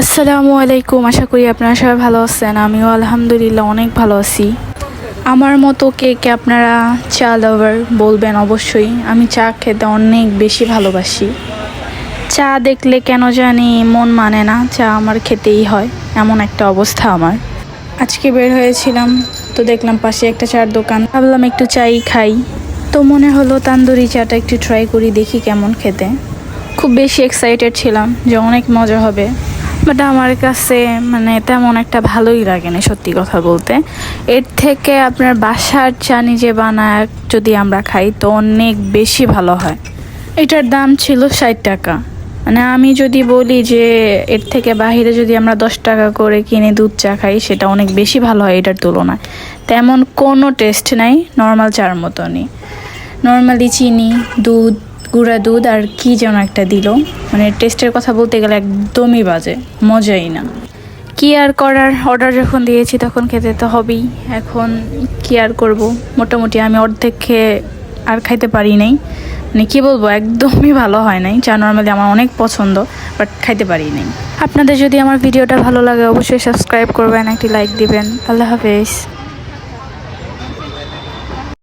আসসালামু আলাইকুম। আশা করি আপনারা সবাই ভালো আছেন। আমিও আলহামদুলিল্লাহ অনেক ভালো আছি। আমার মতো কে কে আপনারা চা লাভার বলবেন অবশ্যই। আমি চা খেতে অনেক বেশি ভালোবাসি। চা দেখলে কেন জানি মন মানে না, চা আমার খেতেই হয়, এমন একটা অবস্থা আমার। আজকে বের হয়েছিলাম, তো দেখলাম পাশে একটা চার দোকান, ভাবলাম একটু চাই খাই। তো মনে হলো তান্দুরি চাটা একটু ট্রাই করি, দেখি কেমন খেতে। খুব বেশি এক্সাইটেড ছিলাম যে অনেক মজা হবে, বাট আমার কাছে তেমন একটা ভালোই লাগে না সত্যি কথা বলতে। এর থেকে আপনার বাসার চা নিজে বানায় যদি আমরা খাই তো অনেক বেশি ভালো হয়। এটার দাম ছিল 60 টাকা। আমি যদি বলি যে এর থেকে বাহিরে যদি আমরা 10 টাকা করে কিনে দুধ চা খাই সেটা অনেক বেশি ভালো হয় এটার তুলনায়। তেমন কোনো টেস্ট নাই, নর্মাল চার মতনই। নর্মালি চিনি, দুধ, গুঁড়া দুধ আর কি যেন একটা দিল, টেস্টের কথা বলতে গেলে একদমই বাজে, মজাই না। কি আর করার, অর্ডার যখন দিয়েছি তখন খেতে তো হবেই। এখন কি আর করব, মোটামুটি আমি অর্ধেক খেয়ে আর খাইতে পারি নাই। কি বলবো, একদমই ভালো হয় নাই। চা নর্মালি আমার অনেক পছন্দ, বাট খাইতে পারি নাই। আপনাদের যদি আমার ভিডিওটা ভালো লাগে অবশ্যই সাবস্ক্রাইব করবেন, একটি লাইক দিবেন। আল্লাহ হাফেজ।